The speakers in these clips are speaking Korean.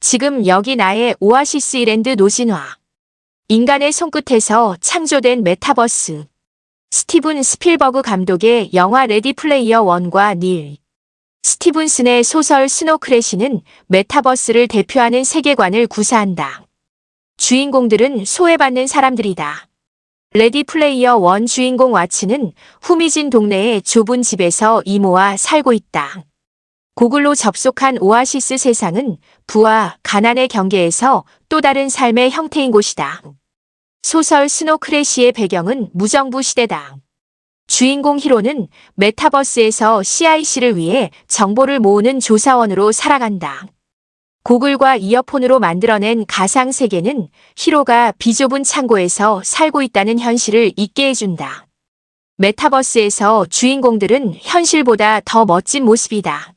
지금 여기 나의 오아시스 이랜드 노진화. 인간의 손끝에서 창조된 메타버스. 스티븐 스필버그 감독의 영화 레디 플레이어 원과 닐 스티븐슨의 소설 스노크래시는 메타버스를 대표하는 세계관을 구사한다. 주인공들은 소외받는 사람들이다. 레디 플레이어 원 주인공 와츠는 후미진 동네의 좁은 집에서 이모와 살고 있다. 고글로 접속한 오아시스 세상은 부와 가난의 경계에서 또 다른 삶의 형태인 곳이다. 소설 스노크래시의 배경은 무정부 시대다. 주인공 히로는 메타버스에서 CIC를 위해 정보를 모으는 조사원으로 살아간다. 고글과 이어폰으로 만들어낸 가상세계는 히로가 비좁은 창고에서 살고 있다는 현실을 잊게 해준다. 메타버스에서 주인공들은 현실보다 더 멋진 모습이다.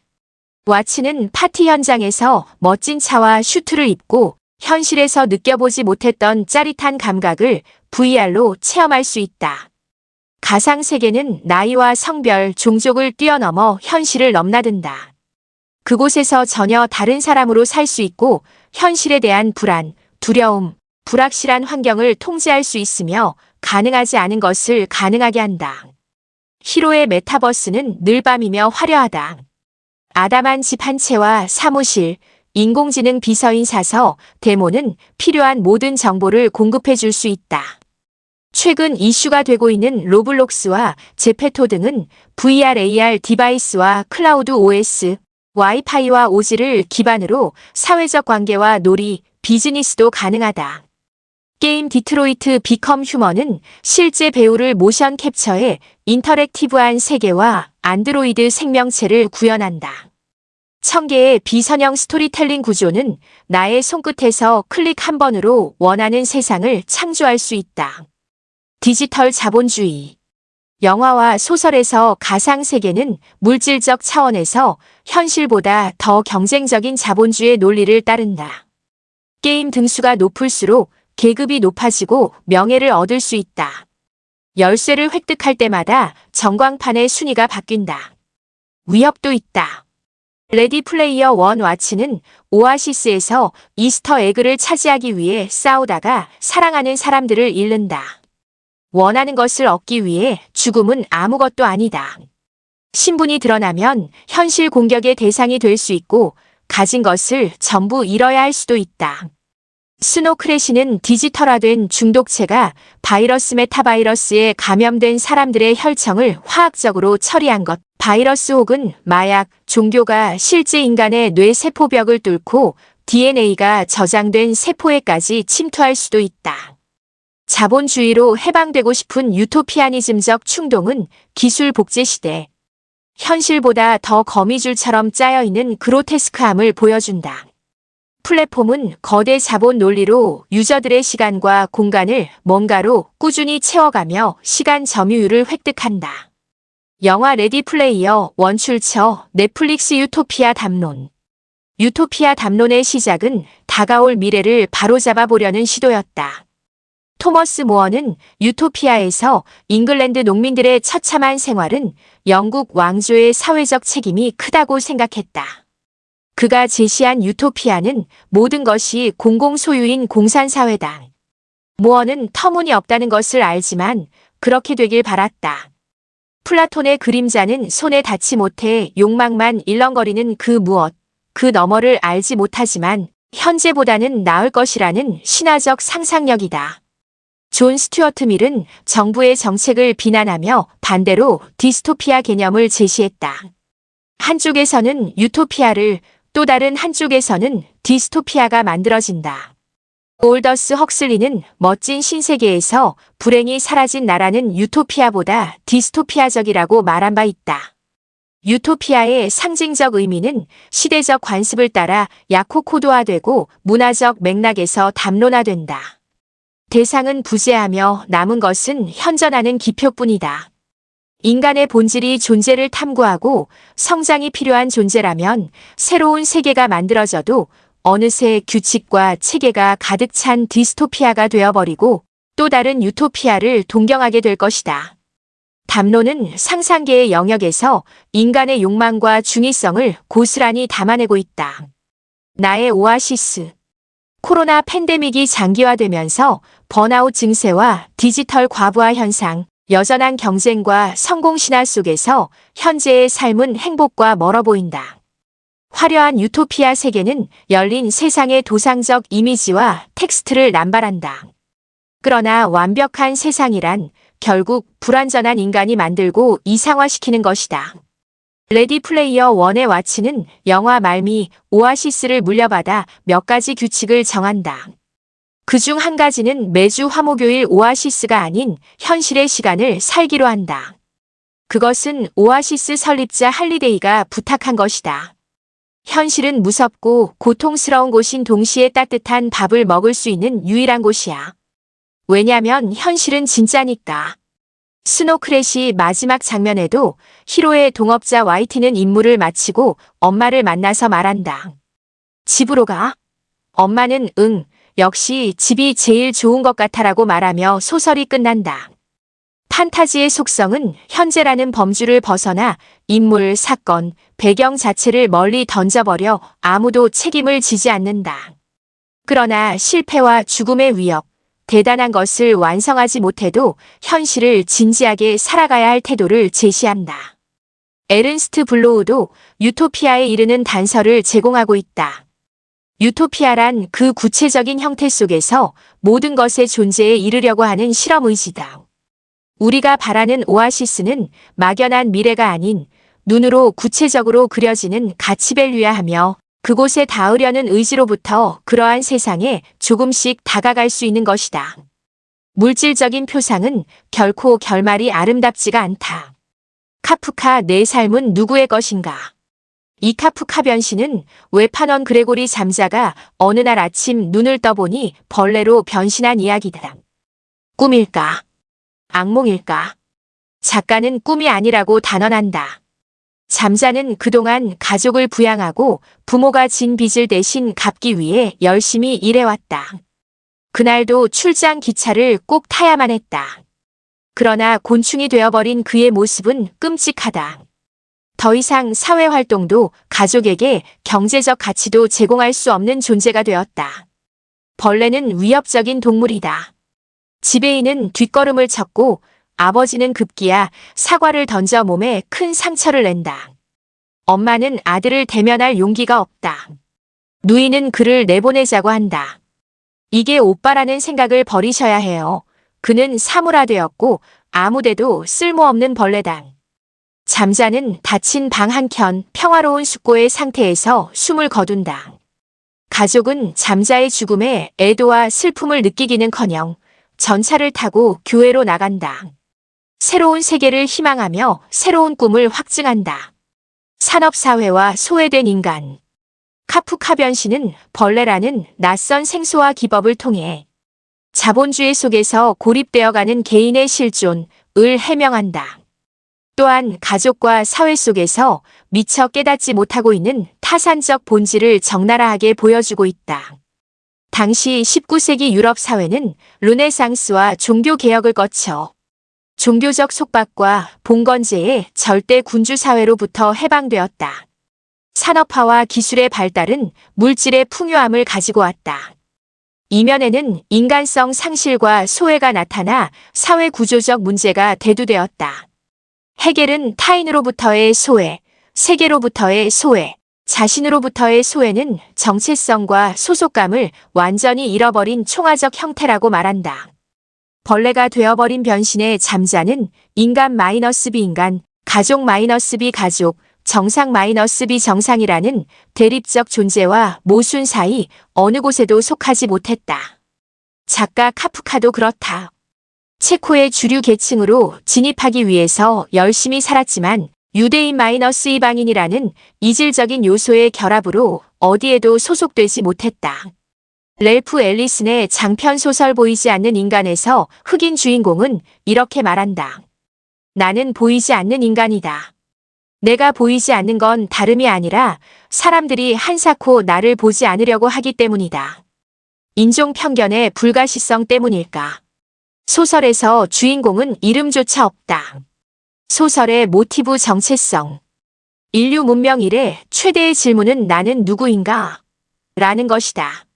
와츠는 파티 현장에서 멋진 차와 슈트를 입고 현실에서 느껴보지 못했던 짜릿한 감각을 VR로 체험할 수 있다. 가상세계는 나이와 성별, 종족을 뛰어넘어 현실을 넘나든다. 그곳에서 전혀 다른 사람으로 살 수 있고 현실에 대한 불안, 두려움, 불확실한 환경을 통제할 수 있으며 가능하지 않은 것을 가능하게 한다. 히로의 메타버스는 늘 밤이며 화려하다. 아담한 집 한 채와 사무실, 인공지능 비서인 사서, 데모는 필요한 모든 정보를 공급해 줄 수 있다. 최근 이슈가 되고 있는 로블록스와 제페토 등은 VR, AR 디바이스와 클라우드 OS, 와이파이와 오지를 기반으로 사회적 관계와 놀이, 비즈니스도 가능하다. 게임 디트로이트 비컴 휴먼은 실제 배우를 모션 캡처해 인터랙티브한 세계와 안드로이드 생명체를 구현한다. 1000개의 비선형 스토리텔링 구조는 나의 손끝에서 클릭 한 번으로 원하는 세상을 창조할 수 있다. 디지털 자본주의. 영화와 소설에서 가상세계는 물질적 차원에서 현실보다 더 경쟁적인 자본주의 논리를 따른다. 게임 등수가 높을수록 계급이 높아지고 명예를 얻을 수 있다. 열쇠를 획득할 때마다 전광판의 순위가 바뀐다. 위협도 있다. 레디 플레이어 원 와츠는 오아시스에서 이스터 에그를 차지하기 위해 싸우다가 사랑하는 사람들을 잃는다. 원하는 것을 얻기 위해 죽음은 아무것도 아니다. 신분이 드러나면 현실 공격의 대상이 될 수 있고 가진 것을 전부 잃어야 할 수도 있다. 스노크래시는 디지털화된 중독체가 바이러스 메타바이러스에 감염된 사람들의 혈청을 화학적으로 처리한 것, 바이러스 혹은 마약, 종교가 실제 인간의 뇌 세포벽을 뚫고 DNA가 저장된 세포에까지 침투할 수도 있다. 자본주의로 해방되고 싶은 유토피아니즘적 충동은 기술 복제 시대. 현실보다 더 거미줄처럼 짜여있는 그로테스크함을 보여준다. 플랫폼은 거대 자본 논리로 유저들의 시간과 공간을 뭔가로 꾸준히 채워가며 시간 점유율을 획득한다. 영화 레디 플레이어 원 출처 넷플릭스 유토피아 담론. 유토피아 담론의 시작은 다가올 미래를 바로잡아 보려는 시도였다. 토머스 모어는 유토피아에서 잉글랜드 농민들의 처참한 생활은 영국 왕조의 사회적 책임이 크다고 생각했다. 그가 제시한 유토피아는 모든 것이 공공소유인 공산사회다. 모어는 터무니없다는 것을 알지만 그렇게 되길 바랐다. 플라톤의 그림자는 손에 닿지 못해 욕망만 일렁거리는 그 무엇, 그 너머를 알지 못하지만 현재보다는 나을 것이라는 신화적 상상력이다. 존 스튜어트 밀은 정부의 정책을 비난하며 반대로 디스토피아 개념을 제시했다. 한쪽에서는 유토피아를, 또 다른 한쪽에서는 디스토피아가 만들어진다. 올더스 헉슬리는 멋진 신세계에서 불행이 사라진 나라는 유토피아보다 디스토피아적이라고 말한 바 있다. 유토피아의 상징적 의미는 시대적 관습을 따라 약호 코드화되고 문화적 맥락에서 담론화된다. 대상은 부재하며 남은 것은 현존하는 기표뿐이다. 인간의 본질이 존재를 탐구하고 성장이 필요한 존재라면 새로운 세계가 만들어져도 어느새 규칙과 체계가 가득 찬 디스토피아가 되어버리고 또 다른 유토피아를 동경하게 될 것이다. 담론은 상상계의 영역에서 인간의 욕망과 중의성을 고스란히 담아내고 있다. 나의 오아시스. 코로나 팬데믹이 장기화되면서 번아웃 증세와 디지털 과부하 현상, 여전한 경쟁과 성공 신화 속에서 현재의 삶은 행복과 멀어 보인다. 화려한 유토피아 세계는 열린 세상의 도상적 이미지와 텍스트를 남발한다. 그러나 완벽한 세상이란 결국 불완전한 인간이 만들고 이상화시키는 것이다. 레디 플레이어 원의 와치는 영화 말미 오아시스를 물려받아 몇 가지 규칙을 정한다. 그중 한 가지는 매주 화목요일 오아시스가 아닌 현실의 시간을 살기로 한다. 그것은 오아시스 설립자 할리데이가 부탁한 것이다. 현실은 무섭고 고통스러운 곳인 동시에 따뜻한 밥을 먹을 수 있는 유일한 곳이야. 왜냐면 현실은 진짜니까. 스노크렛이 마지막 장면에도 히로의 동업자 YT는 임무를 마치고 엄마를 만나서 말한다. 집으로 가? 엄마는 응, 역시 집이 제일 좋은 것 같아라고 말하며 소설이 끝난다. 판타지의 속성은 현재라는 범주를 벗어나 인물, 사건, 배경 자체를 멀리 던져버려 아무도 책임을 지지 않는다. 그러나 실패와 죽음의 위협, 대단한 것을 완성하지 못해도 현실을 진지하게 살아가야 할 태도를 제시한다. 에른스트 블로우도 유토피아에 이르는 단서를 제공하고 있다. 유토피아란 그 구체적인 형태 속에서 모든 것의 존재에 이르려고 하는 실험 의지다. 우리가 바라는 오아시스는 막연한 미래가 아닌 눈으로 구체적으로 그려지는 가치를 위하하며 그곳에 닿으려는 의지로부터 그러한 세상에 조금씩 다가갈 수 있는 것이다. 물질적인 표상은 결코 결말이 아름답지가 않다. 카프카 내 삶은 누구의 것인가? 이 카프카 변신은 외판원 그레고리 잠자가 어느 날 아침 눈을 떠보니 벌레로 변신한 이야기다. 꿈일까? 악몽일까? 작가는 꿈이 아니라고 단언한다. 잠자는 그동안 가족을 부양하고 부모가 진 빚을 대신 갚기 위해 열심히 일해왔다. 그날도 출장 기차를 꼭 타야만 했다. 그러나 곤충이 되어버린 그의 모습은 끔찍하다. 더 이상 사회활동도 가족에게 경제적 가치도 제공할 수 없는 존재가 되었다. 벌레는 위협적인 동물이다. 지배인은 뒷걸음을 쳤고 아버지는 급기야 사과를 던져 몸에 큰 상처를 낸다. 엄마는 아들을 대면할 용기가 없다. 누이는 그를 내보내자고 한다. 이게 오빠라는 생각을 버리셔야 해요. 그는 사물화되었고 아무데도 쓸모없는 벌레다. 잠자는 닫힌 방 한켠 평화로운 숙고의 상태에서 숨을 거둔다. 가족은 잠자의 죽음에 애도와 슬픔을 느끼기는커녕 전차를 타고 교회로 나간다. 새로운 세계를 희망하며 새로운 꿈을 확증한다. 산업사회와 소외된 인간. 카프카 변신은 벌레라는 낯선 생소와 기법을 통해 자본주의 속에서 고립되어가는 개인의 실존을 해명한다. 또한 가족과 사회 속에서 미처 깨닫지 못하고 있는 타산적 본질을 적나라하게 보여주고 있다. 당시 19세기 유럽 사회는 르네상스와 종교개혁을 거쳐 종교적 속박과 봉건제의 절대 군주 사회로부터 해방되었다. 산업화와 기술의 발달은 물질의 풍요함을 가지고 왔다. 이면에는 인간성 상실과 소외가 나타나 사회 구조적 문제가 대두되었다. 헤겔은 타인으로부터의 소외, 세계로부터의 소외, 자신으로부터의 소외는 정체성과 소속감을 완전히 잃어버린 총화적 형태라고 말한다. 벌레가 되어버린 변신의 잠자는 인간 마이너스 비인간, 가족 마이너스 비가족, 정상 마이너스 비정상이라는 대립적 존재와 모순 사이 어느 곳에도 속하지 못했다. 작가 카프카도 그렇다. 체코의 주류 계층으로 진입하기 위해서 열심히 살았지만 유대인 마이너스 이방인이라는 이질적인 요소의 결합으로 어디에도 소속되지 못했다. 랠프 앨리슨의 장편 소설 보이지 않는 인간에서 흑인 주인공은 이렇게 말한다. 나는 보이지 않는 인간이다. 내가 보이지 않는 건 다름이 아니라 사람들이 한사코 나를 보지 않으려고 하기 때문이다. 인종 편견의 불가시성 때문일까? 소설에서 주인공은 이름조차 없다. 소설의 모티브 정체성. 인류 문명 이래 최대의 질문은 나는 누구인가? 라는 것이다.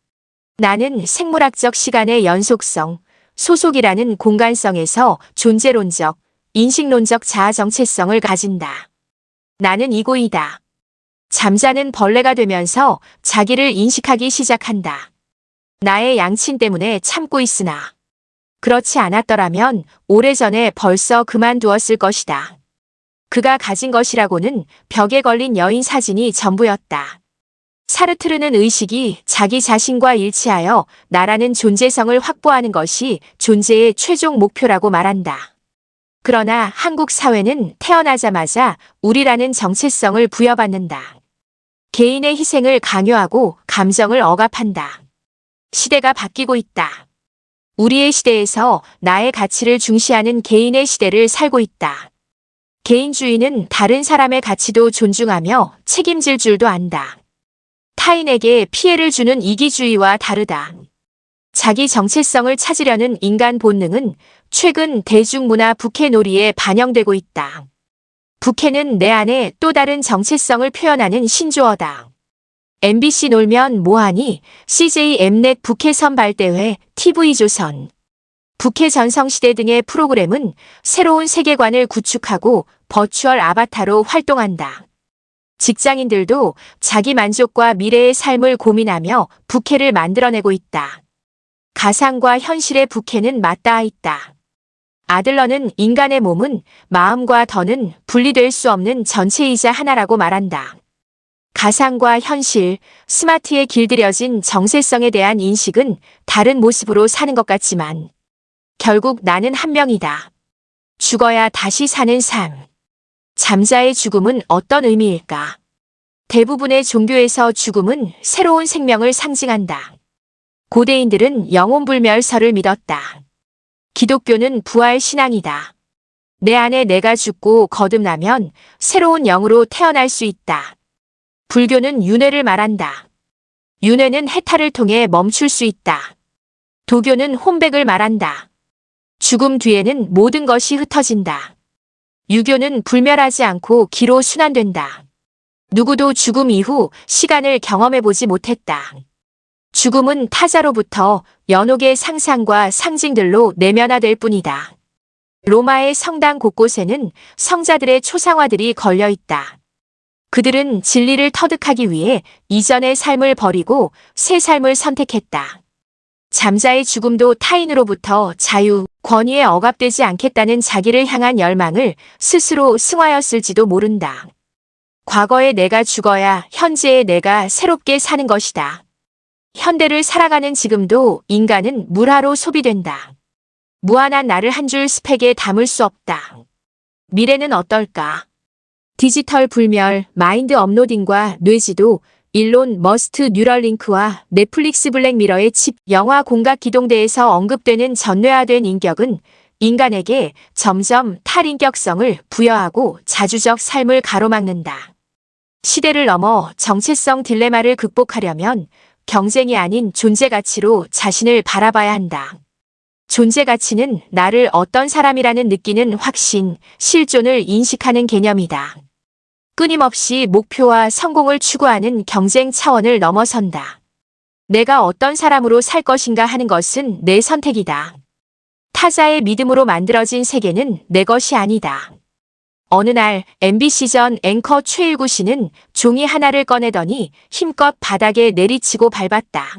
나는 생물학적 시간의 연속성, 소속이라는 공간성에서 존재론적, 인식론적 자아 정체성을 가진다. 나는 이고이다. 잠자는 벌레가 되면서 자기를 인식하기 시작한다. 나의 양친 때문에 참고 있으나 그렇지 않았더라면 오래전에 벌써 그만두었을 것이다. 그가 가진 것이라고는 벽에 걸린 여인 사진이 전부였다. 사르트르는 의식이 자기 자신과 일치하여 나라는 존재성을 확보하는 것이 존재의 최종 목표라고 말한다. 그러나 한국 사회는 태어나자마자 우리라는 정체성을 부여받는다. 개인의 희생을 강요하고 감정을 억압한다. 시대가 바뀌고 있다. 우리의 시대에서 나의 가치를 중시하는 개인의 시대를 살고 있다. 개인주의는 다른 사람의 가치도 존중하며 책임질 줄도 안다. 타인에게 피해를 주는 이기주의와 다르다. 자기 정체성을 찾으려는 인간 본능은 최근 대중문화 부캐놀이에 반영되고 있다. 부캐는 내 안에 또 다른 정체성을 표현하는 신조어다. MBC 놀면 뭐하니, CJ 엠넷 부캐 선발대회, TV조선, 부캐 전성시대 등의 프로그램은 새로운 세계관을 구축하고 버추얼 아바타로 활동한다. 직장인들도 자기 만족과 미래의 삶을 고민하며 부캐를 만들어내고 있다. 가상과 현실의 부캐는 맞닿아 있다. 아들러는 인간의 몸은 마음과 더는 분리될 수 없는 전체이자 하나라고 말한다. 가상과 현실, 스마트에 길들여진 정체성에 대한 인식은 다른 모습으로 사는 것 같지만 결국 나는 한 명이다. 죽어야 다시 사는 삶. 잠자의 죽음은 어떤 의미일까? 대부분의 종교에서 죽음은 새로운 생명을 상징한다. 고대인들은 영혼불멸설을 믿었다. 기독교는 부활 신앙이다. 내 안에 내가 죽고 거듭나면 새로운 영으로 태어날 수 있다. 불교는 윤회를 말한다. 윤회는 해탈을 통해 멈출 수 있다. 도교는 혼백을 말한다. 죽음 뒤에는 모든 것이 흩어진다. 유교는 불멸하지 않고 기로 순환된다. 누구도 죽음 이후 시간을 경험해보지 못했다. 죽음은 타자로부터 연옥의 상상과 상징들로 내면화될 뿐이다. 로마의 성당 곳곳에는 성자들의 초상화들이 걸려 있다. 그들은 진리를 터득하기 위해 이전의 삶을 버리고 새 삶을 선택했다. 잠자의 죽음도 타인으로부터 자유, 권위에 억압되지 않겠다는 자기를 향한 열망을 스스로 승화였을지도 모른다. 과거의 내가 죽어야 현재의 내가 새롭게 사는 것이다. 현대를 살아가는 지금도 인간은 물화로 소비된다. 무한한 나를 한 줄 스펙에 담을 수 없다. 미래는 어떨까? 디지털 불멸, 마인드 업로딩과 뇌지도, 일론 머스트 뉴럴링크와 넷플릭스 블랙미러의 칩, 영화 공각 기동대에서 언급되는 전뇌화된 인격은 인간에게 점점 탈인격성을 부여하고 자주적 삶을 가로막는다. 시대를 넘어 정체성 딜레마를 극복하려면 경쟁이 아닌 존재 가치로 자신을 바라봐야 한다. 존재 가치는 나를 어떤 사람이라는 느끼는 확신, 실존을 인식하는 개념이다. 끊임없이 목표와 성공을 추구하는 경쟁 차원을 넘어선다. 내가 어떤 사람으로 살 것인가 하는 것은 내 선택이다. 타자의 믿음으로 만들어진 세계는 내 것이 아니다. 어느 날 MBC 전 앵커 최일구 씨는 종이 하나를 꺼내더니 힘껏 바닥에 내리치고 밟았다.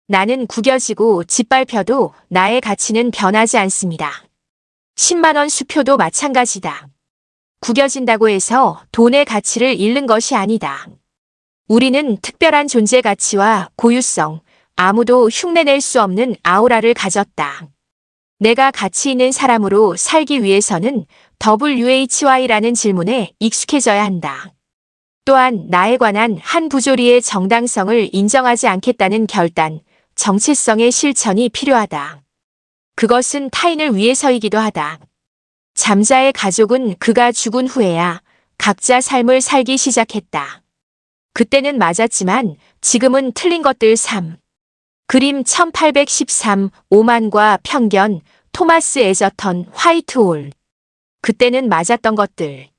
나는 구겨지고 짓밟혀도 나의 가치는 변하지 않습니다. 10만 원 수표도 마찬가지다. 구겨진다고 해서 돈의 가치를 잃는 것이 아니다. 우리는 특별한 존재 가치와 고유성, 아무도 흉내낼 수 없는 아우라를 가졌다. 내가 가치 있는 사람으로 살기 위해서는 WHY라는 질문에 익숙해져야 한다. 또한 나에 관한 한 부조리의 정당성을 인정하지 않겠다는 결단, 정체성의 실천이 필요하다. 그것은 타인을 위해서이기도 하다. 잠자의 가족은 그가 죽은 후에야 각자 삶을 살기 시작했다. 그때는 맞았지만 지금은 틀린 것들 3. 그림 1813, 오만과 편견, 토마스 에저턴, 화이트홀. 그때는 맞았던 것들.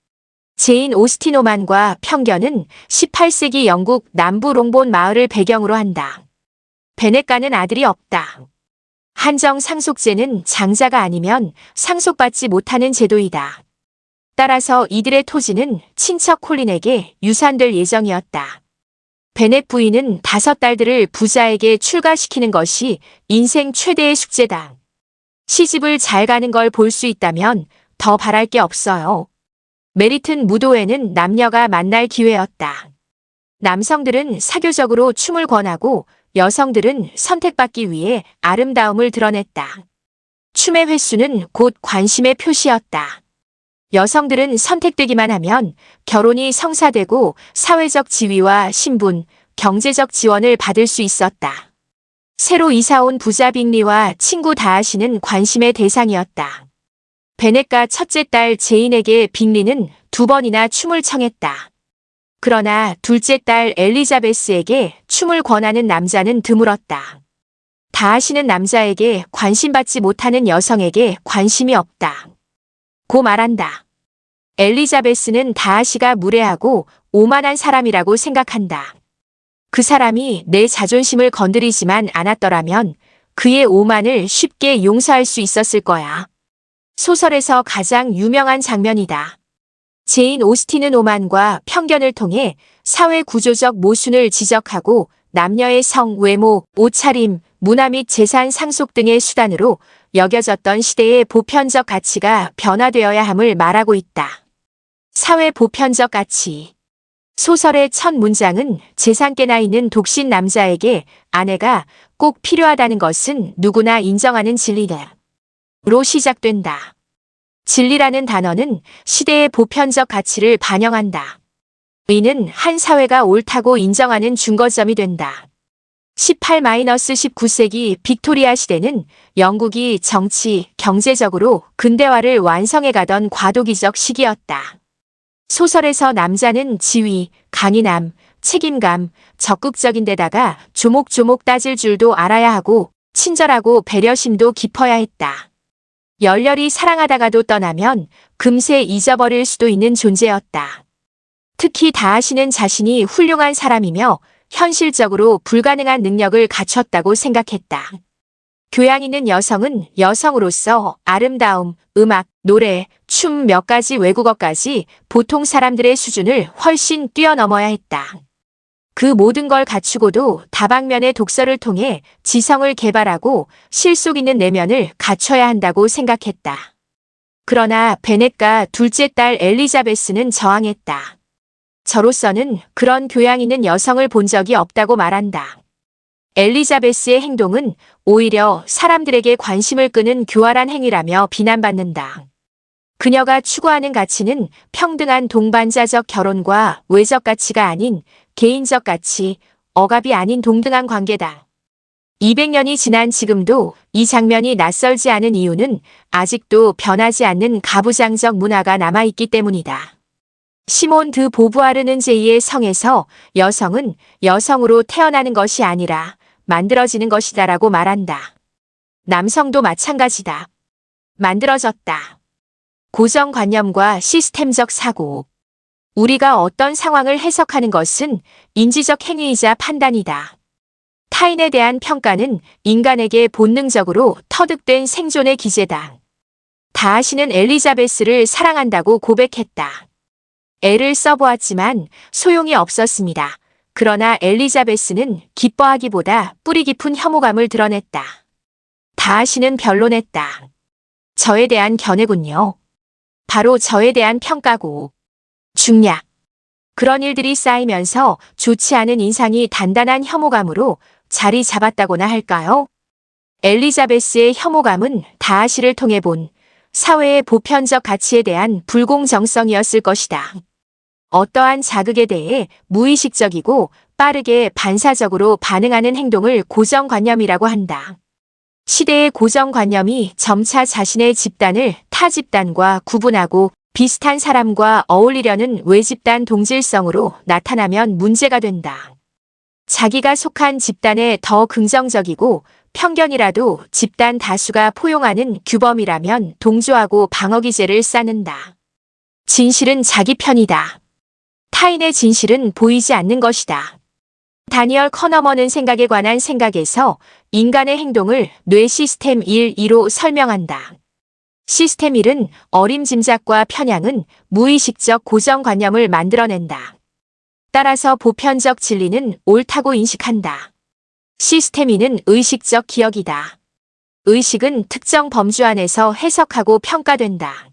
제인 오스틴 오만과 편견은 18세기 영국 남부 롱본 마을을 배경으로 한다. 베넷가는 아들이 없다. 한정 상속제는 장자가 아니면 상속받지 못하는 제도이다. 따라서 이들의 토지는 친척 콜린에게 유산될 예정이었다. 베넷 부인은 5딸들을 부자에게 출가시키는 것이 인생 최대의 숙제다. 시집을 잘 가는 걸 볼 수 있다면 더 바랄 게 없어요. 메리튼 무도회는 남녀가 만날 기회였다. 남성들은 사교적으로 춤을 권하고 여성들은 선택받기 위해 아름다움을 드러냈다. 춤의 횟수는 곧 관심의 표시였다. 여성들은 선택되기만 하면 결혼이 성사되고 사회적 지위와 신분, 경제적 지원을 받을 수 있었다. 새로 이사온 부자 빅리와 친구 다하시는 관심의 대상이었다. 베넷가 첫째 딸 제인에게 빅리는 2번이나 춤을 청했다. 그러나 둘째 딸 엘리자베스에게 춤을 권하는 남자는 드물었다. 다하시는 남자에게 관심받지 못하는 여성에게 관심이 없다. 고 말한다. 엘리자베스는 다하시가 무례하고 오만한 사람이라고 생각한다. 그 사람이 내 자존심을 건드리지만 않았더라면 그의 오만을 쉽게 용서할 수 있었을 거야. 소설에서 가장 유명한 장면이다. 제인 오스틴은 오만과 편견을 통해 사회 구조적 모순을 지적하고 남녀의 성, 외모, 옷차림, 문화 및 재산 상속 등의 수단으로 여겨졌던 시대의 보편적 가치가 변화되어야 함을 말하고 있다. 사회 보편적 가치. 소설의 첫 문장은 재산께나 있는 독신 남자에게 아내가 꼭 필요하다는 것은 누구나 인정하는 진리다. 로 시작된다. 진리라는 단어는 시대의 보편적 가치를 반영한다. 의는 한 사회가 옳다고 인정하는 준거점이 된다. 18-19세기 빅토리아 시대는 영국이 정치, 경제적으로 근대화를 완성해가던 과도기적 시기였다. 소설에서 남자는 지위, 강인함, 책임감, 적극적인 데다가 조목조목 따질 줄도 알아야 하고 친절하고 배려심도 깊어야 했다. 열렬히 사랑하다가도 떠나면 금세 잊어버릴 수도 있는 존재였다. 특히 다하시는 자신이 훌륭한 사람이며 현실적으로 불가능한 능력을 갖췄다고 생각했다. 교양 있는 여성은 여성으로서 아름다움, 음악, 노래, 춤 몇 가지 외국어까지 보통 사람들의 수준을 훨씬 뛰어넘어야 했다. 그 모든 걸 갖추고도 다방면의 독서를 통해 지성을 개발하고 실속 있는 내면을 갖춰야 한다고 생각했다. 그러나 베넷과 둘째 딸 엘리자베스는 저항했다. 저로서는 그런 교양 있는 여성을 본 적이 없다고 말한다. 엘리자베스의 행동은 오히려 사람들에게 관심을 끄는 교활한 행위라며 비난받는다. 그녀가 추구하는 가치는 평등한 동반자적 결혼과 외적 가치가 아닌 개인적 가치, 억압이 아닌 동등한 관계다. 200년이 지난 지금도 이 장면이 낯설지 않은 이유는 아직도 변하지 않는 가부장적 문화가 남아있기 때문이다. 시몬 드 보부아르는 제2의 성에서 여성은 여성으로 태어나는 것이 아니라 만들어지는 것이다라고 말한다. 남성도 마찬가지다. 만들어졌다. 고정관념과 시스템적 사고. 우리가 어떤 상황을 해석하는 것은 인지적 행위이자 판단이다. 타인에 대한 평가는 인간에게 본능적으로 터득된 생존의 기제다. 다하시는 엘리자베스를 사랑한다고 고백했다. 애를 써보았지만 소용이 없었습니다. 그러나 엘리자베스는 기뻐하기보다 뿌리 깊은 혐오감을 드러냈다. 다하시는 변론했다. 저에 대한 견해군요. 바로 저에 대한 평가고. 중략. 그런 일들이 쌓이면서 좋지 않은 인상이 단단한 혐오감으로 자리 잡았다고나 할까요? 엘리자베스의 혐오감은 다하시를 통해 본 사회의 보편적 가치에 대한 불공정성이었을 것이다. 어떠한 자극에 대해 무의식적이고 빠르게 반사적으로 반응하는 행동을 고정관념이라고 한다. 시대의 고정관념이 점차 자신의 집단을 타 집단과 구분하고 비슷한 사람과 어울리려는 외집단 동질성으로 나타나면 문제가 된다. 자기가 속한 집단에 더 긍정적이고 편견이라도 집단 다수가 포용하는 규범이라면 동조하고 방어기제를 쌓는다. 진실은 자기 편이다. 타인의 진실은 보이지 않는 것이다. 다니얼 커너먼은 생각에 관한 생각에서 인간의 행동을 뇌 시스템 1로 설명한다. 시스템 1은 어림짐작과 편향은 무의식적 고정관념을 만들어낸다. 따라서 보편적 진리는 옳다고 인식한다. 시스템 2는 의식적 기억이다. 의식은 특정 범주 안에서 해석하고 평가된다.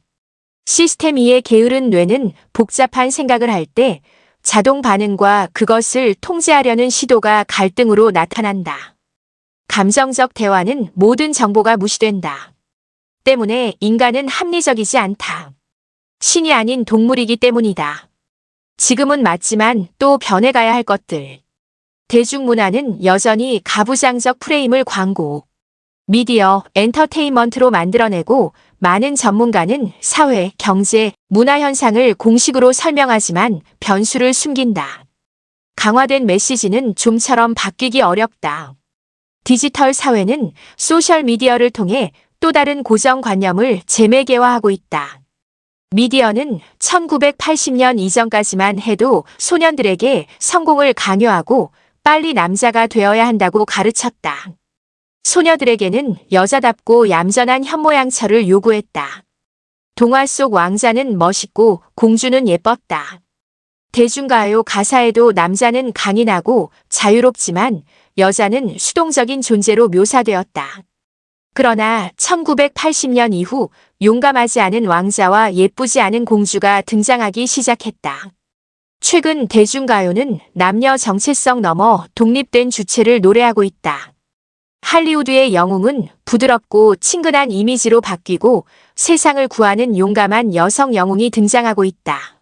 시스템 2의 게으른 뇌는 복잡한 생각을 할 때 자동 반응과 그것을 통제하려는 시도가 갈등으로 나타난다. 감정적 대화는 모든 정보가 무시된다. 때문에 인간은 합리적이지 않다. 신이 아닌 동물이기 때문이다. 지금은 맞지만 또 변해가야 할 것들. 대중문화는 여전히 가부장적 프레임을 광고, 미디어, 엔터테인먼트로 만들어내고 많은 전문가는 사회, 경제, 문화 현상을 공식으로 설명하지만 변수를 숨긴다. 강화된 메시지는 좀처럼 바뀌기 어렵다. 디지털 사회는 소셜미디어를 통해 또 다른 고정관념을 재매개화하고 있다. 미디어는 1980년 이전까지만 해도 소년들에게 성공을 강요하고 빨리 남자가 되어야 한다고 가르쳤다. 소녀들에게는 여자답고 얌전한 현모양처를 요구했다. 동화 속 왕자는 멋있고 공주는 예뻤다. 대중가요 가사에도 남자는 강인하고 자유롭지만 여자는 수동적인 존재로 묘사되었다. 그러나 1980년 이후 용감하지 않은 왕자와 예쁘지 않은 공주가 등장하기 시작했다. 최근 대중가요는 남녀 정체성 넘어 독립된 주체를 노래하고 있다. 할리우드의 영웅은 부드럽고 친근한 이미지로 바뀌고 세상을 구하는 용감한 여성 영웅이 등장하고 있다.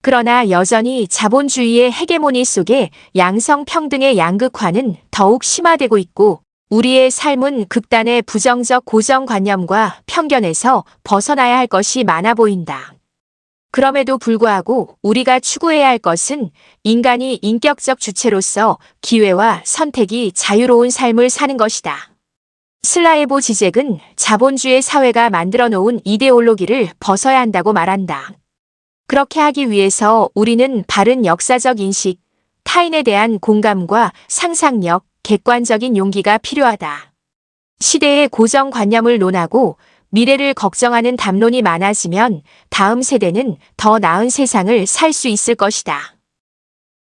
그러나 여전히 자본주의의 헤게모니 속에 양성평등의 양극화는 더욱 심화되고 있고 우리의 삶은 극단의 부정적 고정관념과 편견에서 벗어나야 할 것이 많아 보인다. 그럼에도 불구하고 우리가 추구해야 할 것은 인간이 인격적 주체로서 기회와 선택이 자유로운 삶을 사는 것이다. 슬라예보 지젝은 자본주의 사회가 만들어 놓은 이데올로기를 벗어야 한다고 말한다. 그렇게 하기 위해서 우리는 바른 역사적 인식, 타인에 대한 공감과 상상력, 객관적인 용기가 필요하다. 시대의 고정관념을 논하고 미래를 걱정하는 담론이 많아지면 다음 세대는 더 나은 세상을 살 수 있을 것이다.